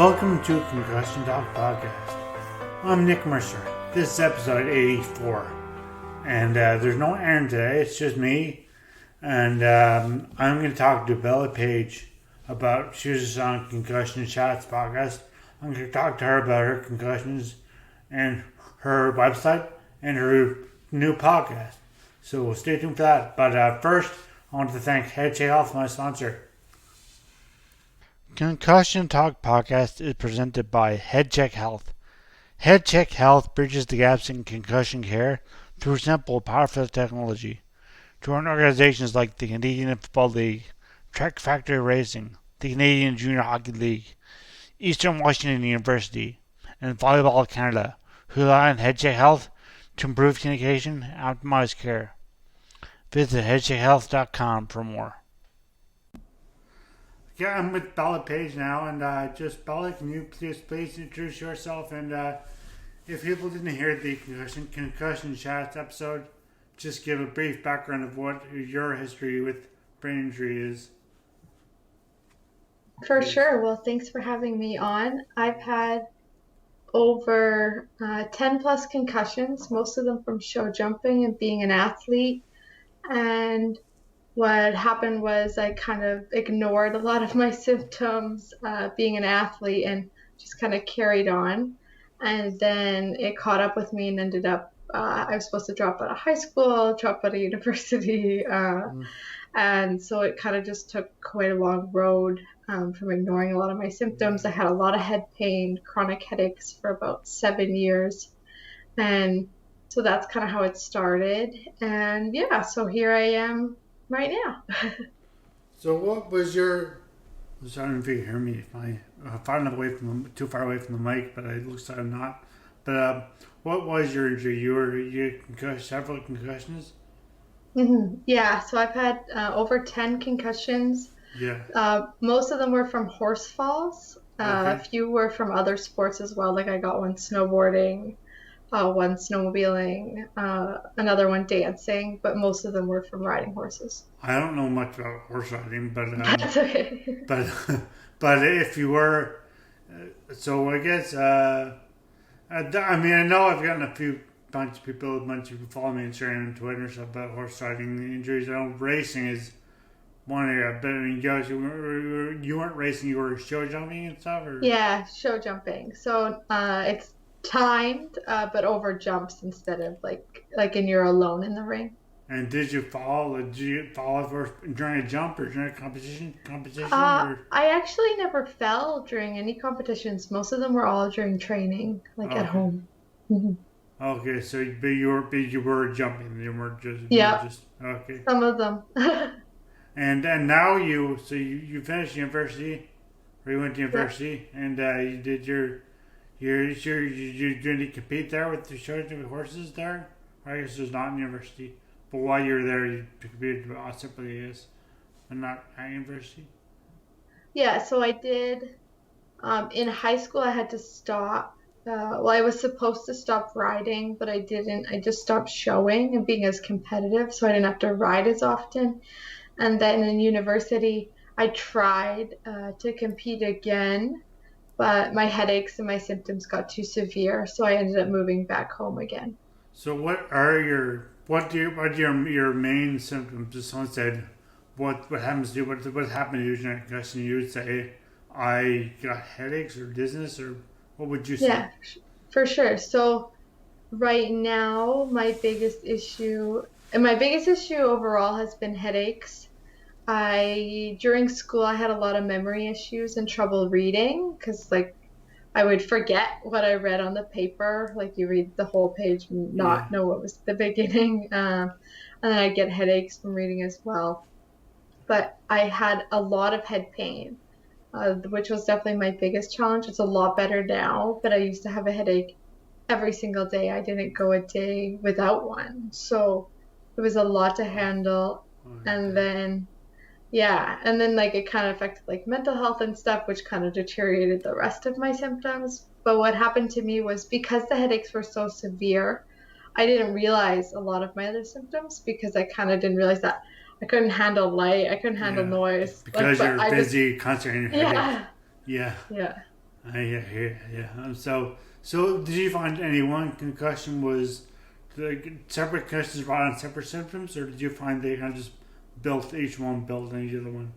Welcome to Concussion Podcast. I'm Nick Mercer. This is episode 84. And there's no Aaron today, it's just me. And I'm going to talk to Paige about, she was on Concussion Chats podcast. I'm going to talk to her about her concussions and her website and her new podcast. So stay tuned for that. But first, I want to thank Head Health, my sponsor. Concussion Talk Podcast is presented by HeadCheck Health. HeadCheck Health bridges the gaps in concussion care through simple, powerful technology. Join organizations like the Canadian Football League, Trek Factory Racing, the Canadian Junior Hockey League, Eastern Washington University, and Volleyball Canada, who rely on HeadCheck Health to improve communication and optimize care. Visit headcheckhealth.com for more. Yeah, I'm with Paige now, and Bella, can you please introduce yourself? And if people didn't hear the concussion Chats episode, just give a brief background of what your history with brain injury is. For sure. Well, thanks for having me on. I've had over 10 plus concussions, most of them from show jumping and being an athlete. And what happened was I kind of ignored a lot of my symptoms being an athlete and just kind of carried on. And then it caught up with me and ended up, I was supposed to drop out of high school, drop out of university. And so it kind of just took quite a long road from ignoring a lot of my symptoms. I had a lot of head pain, chronic headaches for about 7 years. And so that's kind of how it started. And yeah, so here I am right now. So what was your, I don't know if you can hear me, if I'm too far away from the mic, but it looks like I'm not. But what was your injury? You had several concussions? Mm-hmm. Yeah, so I've had over 10 concussions. Yeah. Most of them were from horse falls. Okay. A few were from other sports as well. Like I got one snowboarding, one snowmobiling, another one dancing, but most of them were from riding horses. I don't know much about horse riding, but That's okay. but if you were, so I guess I know I've gotten a bunch of people follow me on Instagram and Twitter and stuff about horse riding injuries. I know racing is one area, but I mean, you weren't racing, you were show jumping and stuff, or? Yeah, show jumping. So it's timed, but over jumps instead of like and you're alone in the ring. And did you fall? Did you fall during a jump or during a competition? I actually never fell during any competitions. Most of them were all during training, like at home. Mm-hmm. Okay, so you were jumping. You weren't just. Yeah. Okay. Some of them. And now you finished university, or you went to university, and you did you did compete there with the show horses there? I guess there's not in university. But while you were there, you competed separately, I guess, but not at university? Yeah, so I did. In high school, I had to stop. I was supposed to stop riding, but I didn't. I just stopped showing and being as competitive, so I didn't have to ride as often. And then in university, I tried to compete again, but my headaches and my symptoms got too severe, so I ended up moving back home again. So what are your main symptoms? If someone said, what happened to you during a concussion? You would say, I got headaches or dizziness, or what would you say? Yeah, for sure. So right now, my biggest issue overall has been headaches. During school, I had a lot of memory issues and trouble reading because I would forget what I read on the paper. Like you read the whole page and not know what was the beginning. And then I'd get headaches from reading as well. But I had a lot of head pain, which was definitely my biggest challenge. It's a lot better now, but I used to have a headache every single day. I didn't go a day without one. So it was a lot to handle. Okay. And then it kind of affected mental health and stuff, which kind of deteriorated the rest of my symptoms. But what happened to me was because the headaches were so severe, I didn't realize a lot of my other symptoms because I kind of didn't realize that I couldn't handle light, I couldn't handle noise. Because you're busy concentrating on your headache. Yeah. Yeah. Yeah. So did you find any one concussion was like separate concussions brought on separate symptoms, or did you find they kind of just built each one built on each other one?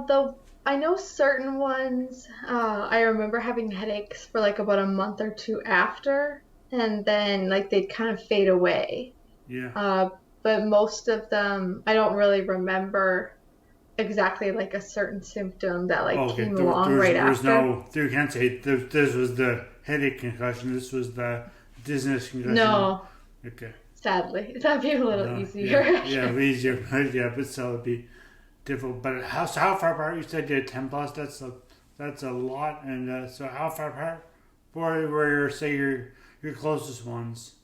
Though I know certain ones, I remember having headaches for like about a month or two after, and then like they'd kind of fade away. Yeah. Uh, but most of them, I don't really remember exactly like a certain symptom that like Oh, okay. came along right There was after. no. You can't say this was the headache concussion. This was the dizziness concussion. No, Okay. sadly, that'd be a little No. easier. Yeah. Easier. Yeah, but still it'd be difficult. But how far apart? You said you had 10 plus. That's a lot. And so how far apart? Where say your closest ones?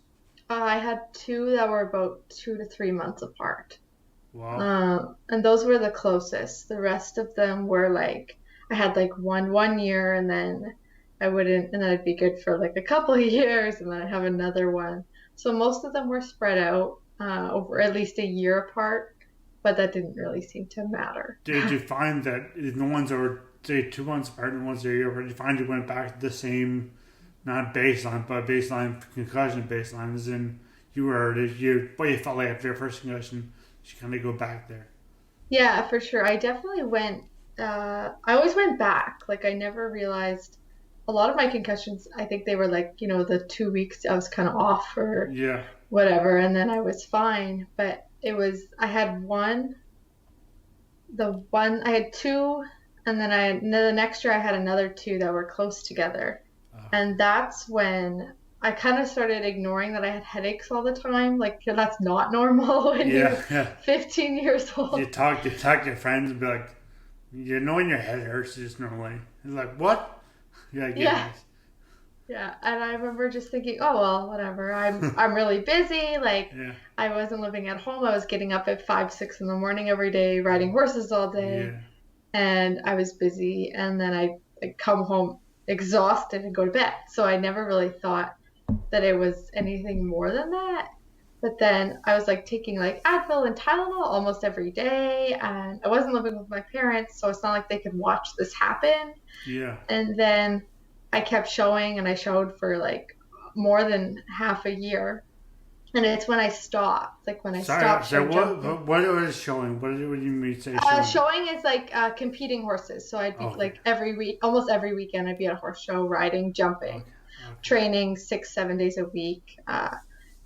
I had two that were about 2 to 3 months apart. Wow. And those were the closest. The rest of them were like I had like one year, and then I wouldn't, and then I'd be good for like a couple of years, and then I'd have another one. So most of them were spread out over at least a year apart, but that didn't really seem to matter. Did you find that the ones that were say 2 months apart and the ones that are a year apart, did you find you went back to the same, not baseline, but baseline concussion baseline, as in you felt like after your first concussion, you kind of go back there. Yeah, for sure. I definitely went. I always went back. Like I never realized a lot of my concussions. I think they were like the 2 weeks I was kind of off or Yeah. whatever, and then I was fine. But it was I had one I had two, and then the next year I had another two that were close together, and that's when I kind of started ignoring that I had headaches all the time. Like that's not normal when you're Yeah. 15 years old. You talk to your friends and be like, you know when your head hurts just normally. It's like, what? Yeah, I get Yeah. it. Yeah, and I remember just thinking, oh well, whatever. I'm really busy. Like Yeah. I wasn't living at home. I was getting up at 5, 6 in the morning every day, riding horses all day, Yeah. and I was busy. And then I'd come home exhausted and go to bed. So I never really thought that it was anything more than that. But then I was like taking like Advil and Tylenol almost every day, and I wasn't living with my parents, so it's not like they could watch this happen. Yeah. And then I kept showing, and I showed for like more than half a year. And it's when I stopped, like when I stopped So jumping. what is showing? What do you mean say showing? Showing is like competing horses. So I'd be Okay. like every week, almost every weekend, I'd be at a horse show, riding, jumping, Okay. training 6, 7 days a week,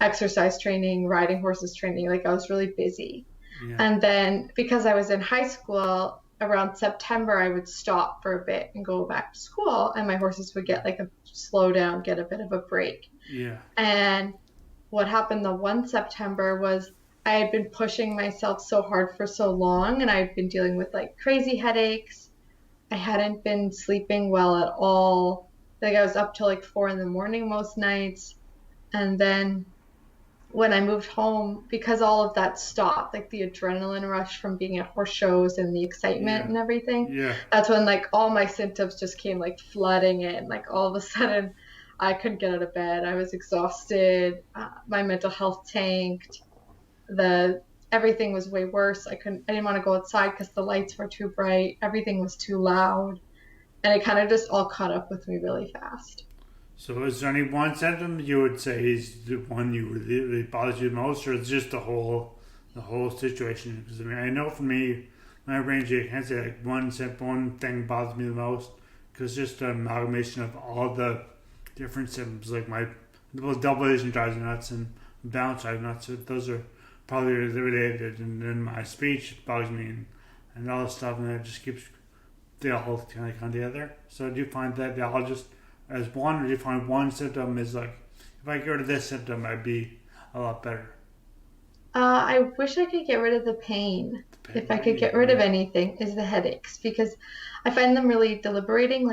exercise training, riding horses training. Like I was really busy. Yeah. And then because I was in high school, around September, I would stop for a bit and go back to school, and my horses would get like a slow down, get a bit of a break. Yeah. And what happened the one September was I had been pushing myself so hard for so long, and I'd been dealing with like crazy headaches. I hadn't been sleeping well at all. Like I was up till like 4 in the morning most nights. And then when I moved home, because all of that stopped, like the adrenaline rush from being at horse shows and the excitement Yeah. and everything, Yeah. that's when like all my symptoms just came like flooding in. Like all of a sudden, I couldn't get out of bed. I was exhausted. My mental health tanked. Everything was way worse. I didn't want to go outside because the lights were too bright. Everything was too loud, and it kind of just all caught up with me really fast. So is there any one symptom you would say is the one you really bothers you the most, or is it just the whole situation? Because I mean, I know for me, my range, I can't say like one thing bothers me the most, because just the amalgamation of all the different symptoms, like my double vision drives me nuts and balance drives me nuts. So those are probably related, and then my speech bugs me and all this stuff, and it just keeps they all kind of come together. So do you find that they all just as one, or do you find one symptom is like, if I get rid of this symptom, I'd be a lot better? I wish I could get rid of the pain. If I could get rid of anything, is the headaches, because I find them really deliberating.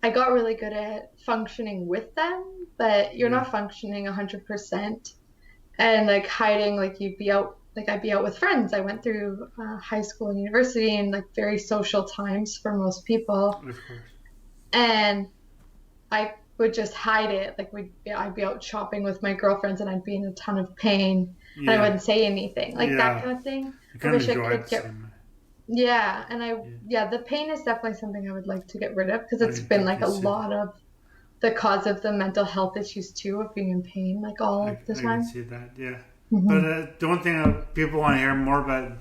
I got really good at functioning with them, but you're not functioning 100%. And like hiding, like I'd be out with friends. I went through high school and university and like very social times for most people. Of course. And I would just hide it. Like I'd be out shopping with my girlfriends, and I'd be in a ton of pain, and I wouldn't say anything, like that kind of thing. I I kind of wish I enjoy could it. get. Yeah, and Yeah, the pain is definitely something I would like to get rid of because I it's been like definitely a see that. lot of the cause of the mental health issues too, of being in pain like all of the I can time. see that. Yeah, but Hmm. the one thing people want to hear more about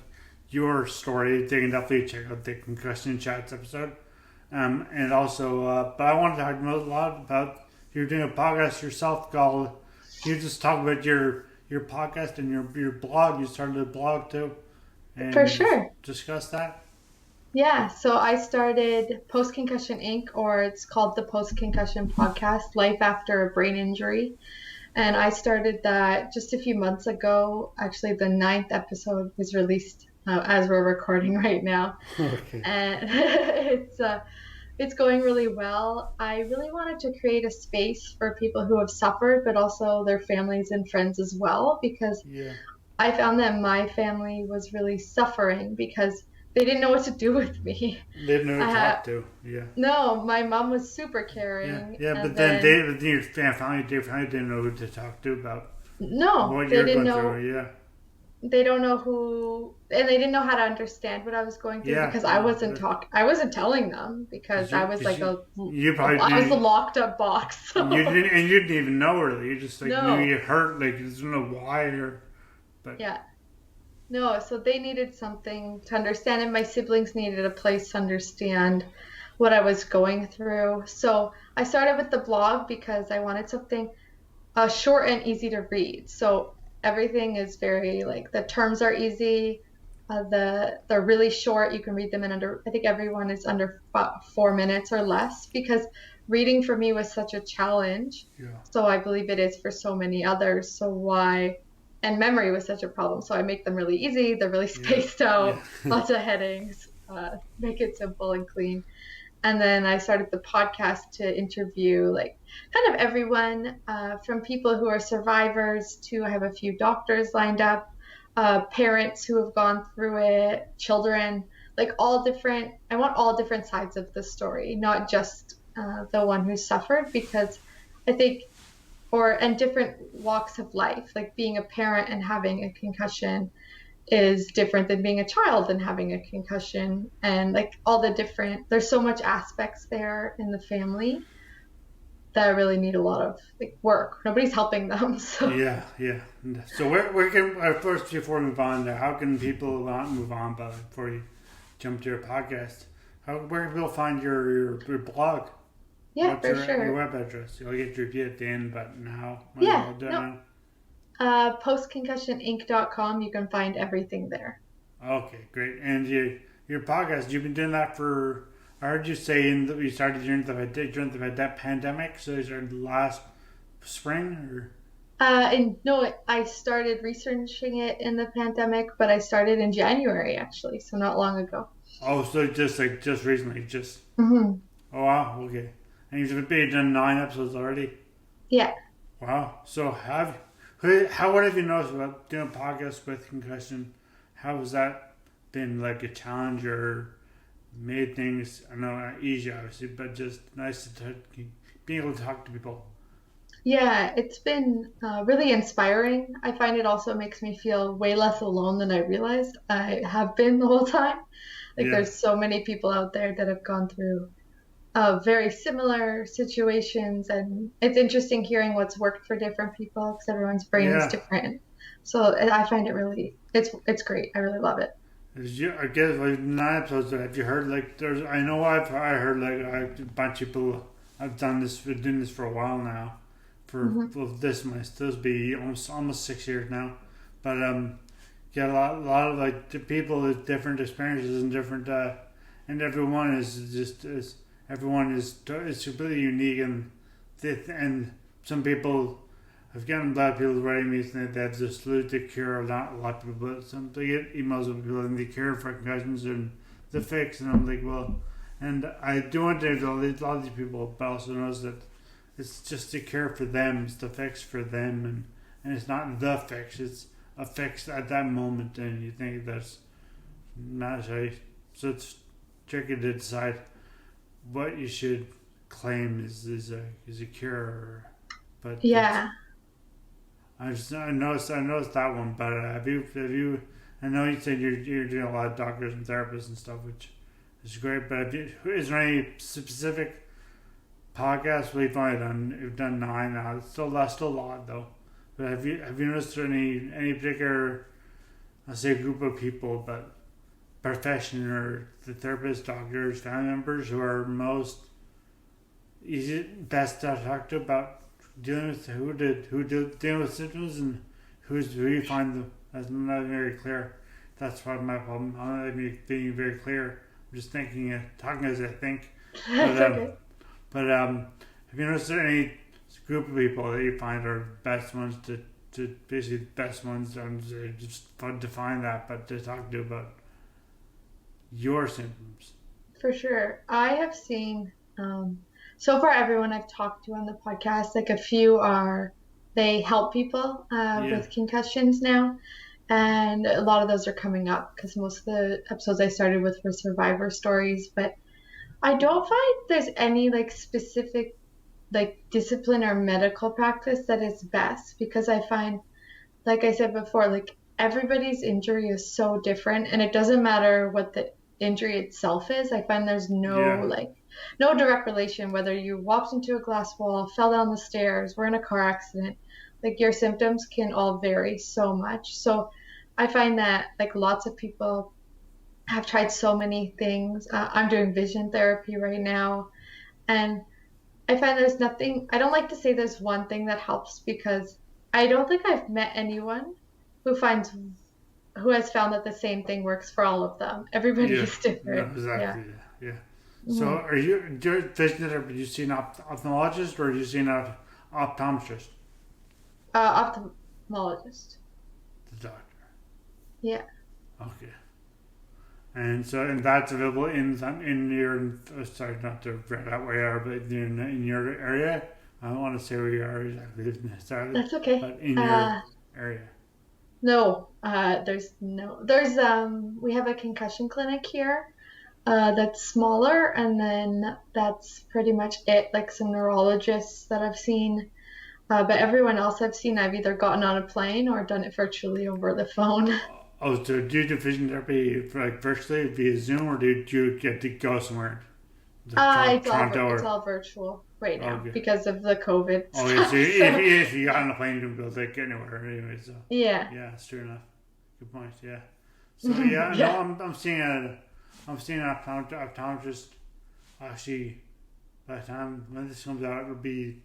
your story, they can definitely check out the Concussion Chats episode. And also, but I want to talk a lot about you're doing a podcast yourself called. Can you just talk about your podcast and your blog? You started a blog too, For and just sure. discuss that. Yeah, so I started Post Concussion Inc., or it's called the Post Concussion Podcast, Life After a Brain Injury. And I started that just a few months ago. Actually, the ninth episode was released as we're recording right now. Okay. And it's going really well. I really wanted to create a space for people who have suffered, but also their families and friends as well, because Yeah. I found that my family was really suffering because they didn't know what to do with me. They have no I to had talk to. Yeah. no, my mom was super Yeah. caring, Yeah. and But then then your family didn't know who to talk to about no, what they you're didn't going know. through. Yeah. They don't know who, and they didn't know how to understand what I was going through Yeah. because Yeah. I wasn't telling them because I was Because like you probably I was a didn't. locked up box. You So didn't, and you didn't even know really. You just like knew no, you hurt. Like you didn't know why or, but yeah, no. So they needed something to understand, and my siblings needed a place to understand what I was going through. So I started with the blog because I wanted something short and easy to read. So everything is very like the terms are easy. They're really short. You can read them in under. I think everyone is under 4 minutes or less because reading for me was such a challenge. yeah, So I believe it is for so many others. So why? And memory was such a problem. So I make them really easy. They're really yeah, spaced yeah, out. Lots of headings. Make it simple and clean. And then I started the podcast to interview like kind of everyone from people who are survivors to I have a few doctors lined up, parents who have gone through it, children, like all different. I want all different sides of the story, not just the one who suffered, because I think, and different walks of life, like being a parent and having a concussion is different than being a child and having a concussion, and like all the different there's so much aspects there in the family that I really need a lot of like work. Nobody's helping them. So yeah, yeah. So where can first before we move on there? How can people move on? But before you jump to your podcast, where can people find your blog? yeah, What's for your sure. web address? You'll get to repeat at the end, but now might as Yeah, well do it no. now. Postconcussioninc.com, you can find everything there. Okay, great. And your podcast, you've been doing that for. I heard you say you started during the pandemic, so you started last spring, or And no, I started researching it in the pandemic, but I started in January actually, so not long ago. oh, so just recently, just Hmm. oh wow, okay. And you've been done 9 episodes already. Yeah. Wow. So what have you noticed about doing a podcast with concussion? How has that been like a challenge or made things? I know not easy, obviously, but just nice to being able to talk to people. Yeah, it's been really inspiring. I find it also makes me feel way less alone than I realized I have been the whole time. Like, Yeah, there's so many people out there that have gone through very similar situations, and it's interesting hearing what's worked for different people because everyone's brain is yeah. different. So I find it really, it's great. I really love it. I guess like 9 episodes. Have you heard like there's? I know I heard like a bunch of people. I've done this, been doing this for a while now. Hmm. For this might this be almost 6 years now, but yeah, a lot of like the people with different experiences and different and everyone is just is everyone is completely unique and some people I've gotten a lot of people writing me saying that just lose the cure. Not a lot of people, but some they get emails of people and the cure for concussions and the fix, and I'm like, well, and I do want to a lot of these people, but also knows that it's just a cure for them. It's the fix for them, and it's not the fix. It's a fix at that moment, and you think that's not right. So it's tricky to decide what you should claim is a cure, but it's Yeah. I noticed that one. But have you I know you said you're doing a lot of doctors and therapists and stuff, which is great. But is there any specific podcasts we've only done? We've done 9 now. That's still a lot though. But have you noticed any particular, I say, group of people, but profession or the therapists, doctors, family members who are most best to talk to about dealing with dealing with symptoms, and who you find that's not very clear. That's part of my problem. I'm not being very clear. I'm just thinking, talking as I think. That's okay. But have you noticed any group of people that you find are best ones to basically best ones just fun to find that, but to talk to about your symptoms? For sure. I have seen, so far everyone I've talked to on the podcast, like a few they help people with concussions now. And a lot of those are coming up because most of the episodes I started with were survivor stories. But I don't find there's any like specific like discipline or medical practice that is best, because I find, like I said before, like everybody's injury is so different, and it doesn't matter what the injury itself is. I find there's no direct relation whether you walked into a glass wall, fell down the stairs, were in a car accident. Like your symptoms can all vary so much. So I find that like lots of people have tried so many things. I'm doing vision therapy right now, and I find there's nothing, I don't like to say there's one thing that helps, because I don't think I've met anyone who has found that the same thing works for all of them. Everybody is different. No, exactly. Yeah. So are you vision therapy? Do you see an ophthalmologist or do you see an optometrist? Ophthalmologist. The doctor. Yeah. Okay. And that's available in your, sorry, not to read out where you are, but in your area. I don't want to say where you are exactly. Sorry. That's okay. But in your area. No, we have a concussion clinic here that's smaller, and then that's pretty much it. Like some neurologists that I've seen, but everyone else I've seen, I've either gotten on a plane or done it virtually over the phone. Oh, so do you do vision therapy like virtually via Zoom, or do you get to go somewhere? It's all virtual right now because of the COVID stuff. Yeah, so if you got on a plane, you don't be able to get anywhere anyway. So yeah, that's true enough. Good point. Yeah. So no, I'm seeing an optometrist. Actually, by the time when this comes out, it'll be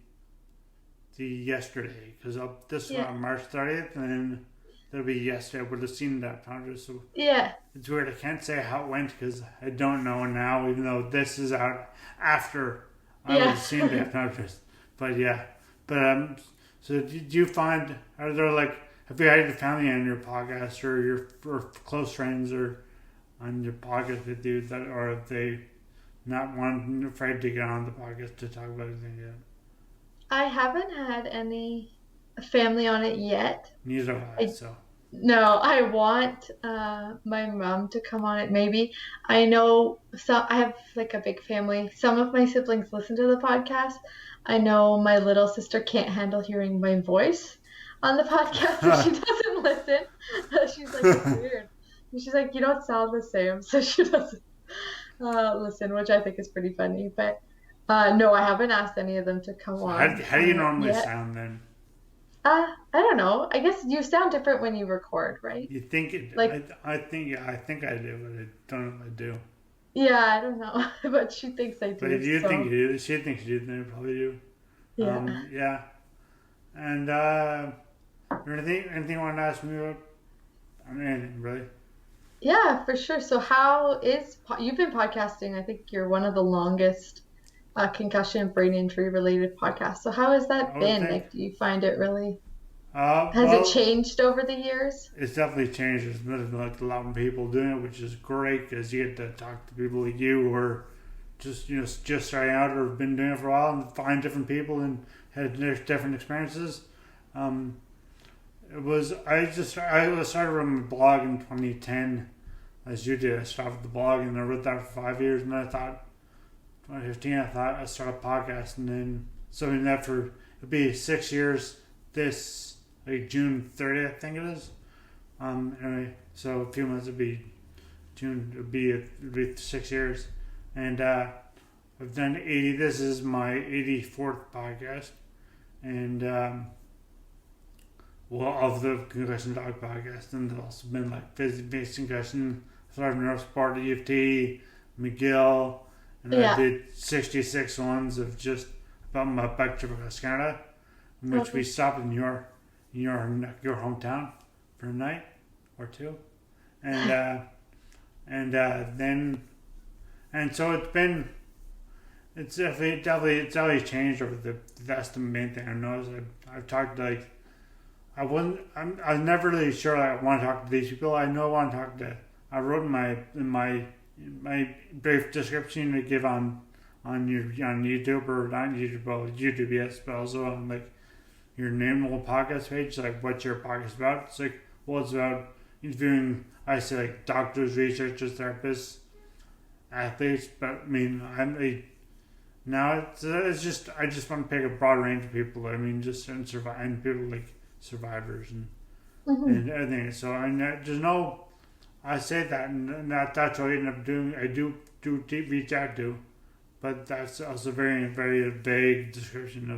yesterday, because this was on March 30th, and then it'll be yesterday. I would have seen that optometrist. So it's weird. I can't say how it went because I don't know now, even though this is out after I would have seen the optometrist. But so do you find, are there like, have you had your family on your podcast or your close friends or on your podcast with you that, or are they not afraid to get on the podcast to talk about anything yet? I haven't had any family on it yet. Neither have I. No, I want my mom to come on it maybe. I know I have like a big family. Some of my siblings listen to the podcast. I know my little sister can't handle hearing my voice on the podcast, so she doesn't listen. She's like, it's weird. And she's like, you don't sound the same, so she doesn't listen, which I think is pretty funny. But no, I haven't asked any of them to come on. How do you normally sound then? I don't know. I guess you sound different when you record, right? You think it? Like, I think I do, but I don't know if I do. Yeah, I don't know, but she thinks I do. But if you think you do, she thinks you do, then you probably do. Yeah. And anything you want to ask me about? I mean, anything really? Yeah, for sure. So you've been podcasting? I think you're one of the longest concussion brain injury related podcasts. So how has that been? Like, do you find it really? Has it changed over the years? It's definitely changed. There's been like a lot of people doing it, which is great because you get to talk to people like you who are just starting out or have been doing it for a while and find different people and had different experiences. I started running my blog in 2010, as you did. I started the blog and I wrote that for 5 years, and then I thought 2015 I'd start a podcast, and then something that it'd be 6 years this like June 30th I think it is. Anyway, so a few months would be June. It'd be 6 years, and I've done 80. This is my 84th podcast, and of the Concussion Dog podcast, and there's also been like physics-based concussion, sort of neurosport, EFT, McGill, and I did 66 ones of just about my bike trip across Canada, in which we stopped in your hometown for a night or two, and then so it's definitely changed over the. That's the main thing I noticed. I've talked like. I'm never really sure I want to talk to these people. I know I want to talk to. I wrote in my brief description to give on YouTube, or not YouTube, well, YouTube, yes, but also on like your name little podcast page, like what's your podcast about. It's like, well, it's about interviewing, I say, like doctors, researchers, therapists, athletes, but I mean now it's just, I just want to pick a broad range of people. I mean, just and survive, and people like survivors and everything. So there's no. I say that, and that's what I end up doing. I do reach out to, but that's also very very vague description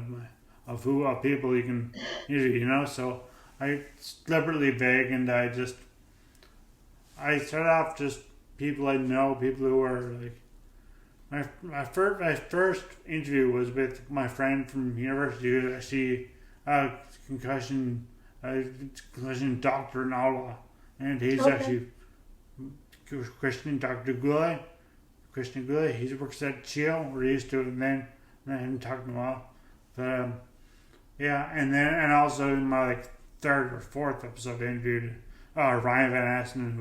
of people you can interview. So it's deliberately vague, and I start off just people I know, people who are like. My first interview was with my friend from university who actually concussion doctor in Ottawa, and he's actually Dr. Goulet. Christian Goulet. He works at CHIO, or he used to, and then I haven't talked in a while. But and also in my like third or fourth episode, I interviewed Ryan Van Assen,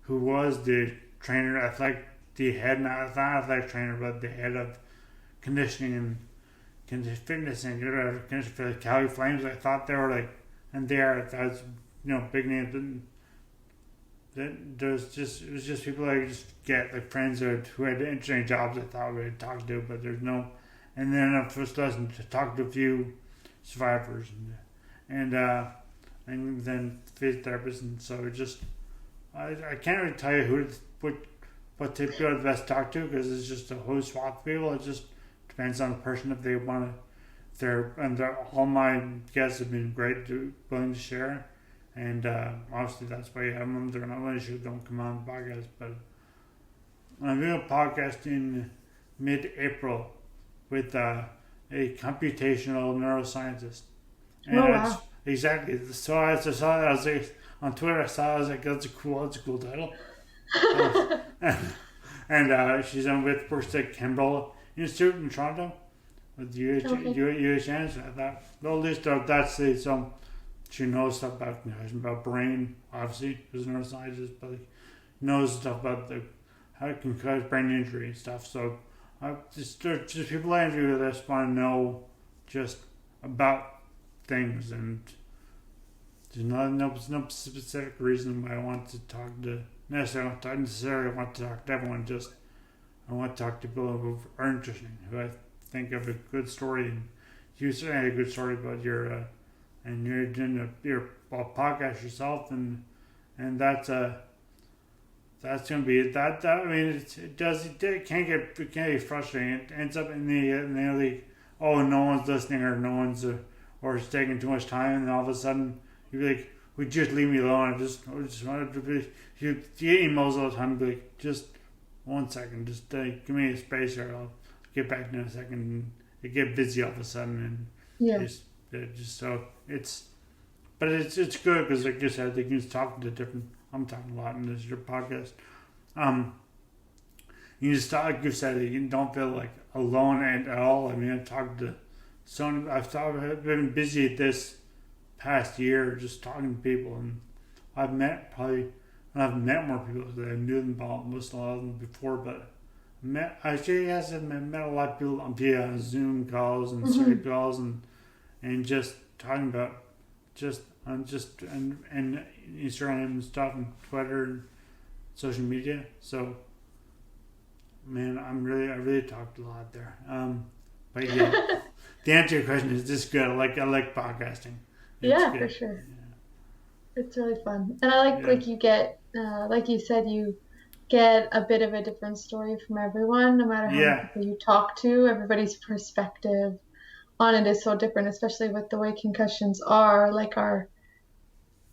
who was the trainer, the head, not athletic trainer, but the head of conditioning and fitness and conditioning for the Cali Flames. I thought they were like, and they are, that's big names. It was just people I just get, like friends who had interesting jobs I thought we'd talk to, but there's no. And then I first listened to talk to a few survivors and then physiotherapists, and so it just I can't really tell you what type people are the best to talk to, because it's just a whole swath of people. It just depends on the person if they want to. All my guests have been great, willing to share, and obviously that's why you have them. They're not really sure don't come on the podcast, but I'm doing a podcast in mid-April with a computational neuroscientist, and wow. Exactly. So I saw that, I was like, on Twitter. I was like, that's a cool title. And she's works at Campbell Institute in Toronto with UHN. So I thought, well, at least that's some. She knows stuff about brain, obviously, as a neuroscientist, but knows stuff about how it can cause brain injury and stuff. So just people I interview that just want to know just about things, and there's no specific reason why I want to talk to. Necessarily want to talk to everyone. Just I want to talk to people who are interesting, who I think have a good story, and you certainly had a good story about your and you're doing your podcast yourself, and that's gonna be that. I mean, it can get frustrating. It ends up in the oh, no one's listening, or no one's or it's taking too much time, and all of a sudden you're like, would you just leave me alone? I just wanted to be. You get emails all the time, be like, just 1 second, just give me a space, or I'll get back in a second. And it get busy all of a sudden, and just so it's good, because like you said, they can just talk to different. I'm talking a lot in this your podcast. You just talk, like you said, you don't feel like alone at all. I mean, I've talked to I've been busy this past year just talking to people, and I've met more people than I knew them about, most a lot of them before, but I've met a lot of people via Zoom calls and Skype calls, and just talking about and Instagram and stuff, and Twitter and social media. So man, I really talked a lot there. But yeah, the answer to your question is this good. I like podcasting. Yeah, for sure. It's really fun. And I like you get, like you said, you get a bit of a different story from everyone, no matter how many Yeah, people you talk to. Everybody's perspective on it is so different, especially with the way concussions are. Like our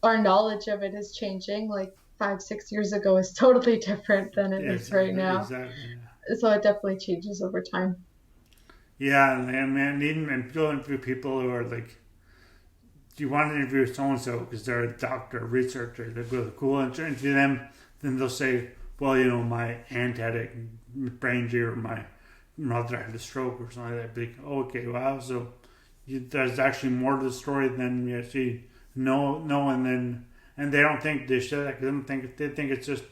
knowledge of it is changing. Like 5, 6 years ago is totally different than it is right exactly, now. exactly. So it definitely changes over time. Yeah, I mean, even going through people who are like, do you want to interview so and so because they're a doctor, a researcher, they're really cool, and interview them, then they'll say, well, my aunt had a brain injury, or my mother had a stroke, or something like that. Be like, oh, okay, wow, so there's actually more to the story than you actually know, and they don't think they should, because they think it's just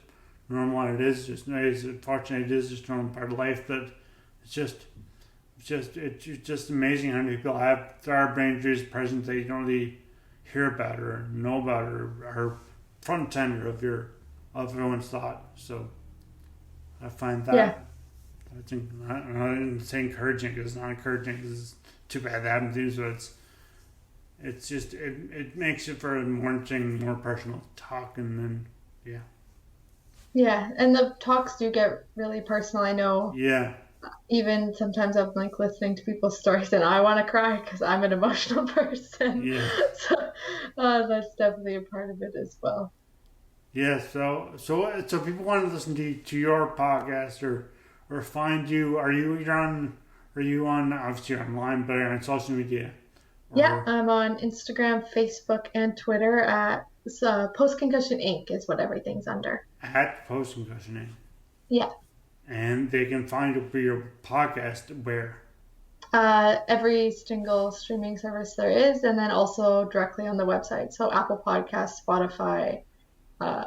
normal, and it is just, unfortunately, it is just normal part of life, but it's just. It's just amazing how many people have there are brain injuries present that you don't really hear about or know about or are front and center of everyone's thought. So I find Yeah. that I didn't say encouraging because it's not encouraging because it's too bad that happened to you. So it's just it makes it for a more interesting, more personal talk, and then yeah, Yeah. And the talks do get really personal. I know yeah, even sometimes I'm like listening to people's stories and I want to cry because I'm an emotional person. yeah. So that's definitely a part of it as well. Yeah, so people want to listen to your podcast or find you. Are you on obviously you're online, but are you on social media Yeah, or I'm on Instagram, Facebook, and Twitter at Post Concussion Inc. is what everything's under. at Post Concussion Inc. Yeah. And they can find your podcast where. Every single streaming service there is, and then also directly on the website. So Apple Podcasts, Spotify, uh,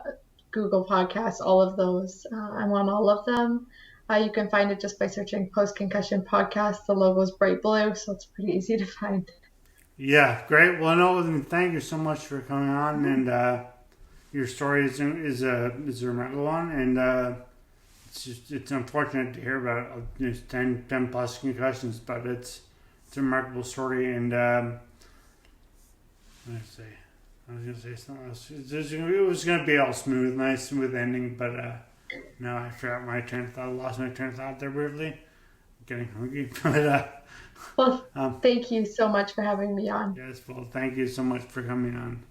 Google Podcasts, all of those. I'm on all of them. You can find it just by searching Post Concussion Podcast. The logo is bright blue, so it's pretty easy to find. Yeah, great. Well, no, then thank you so much for coming on, and your story is a remarkable one, and it's unfortunate to hear about 10 plus concussions, but it's a remarkable story, and let's see. I was gonna say something else. It was gonna be all smooth, nice, smooth ending, but no, I forgot my train of thought. I lost my train of thought there weirdly. I'm getting hungry, but Well, um, thank you so much for having me on. yes. Well, thank you so much for coming on.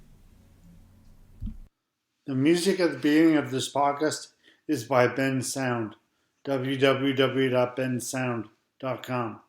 The music at the beginning of this podcast is by Ben Sound. www.bensound.com.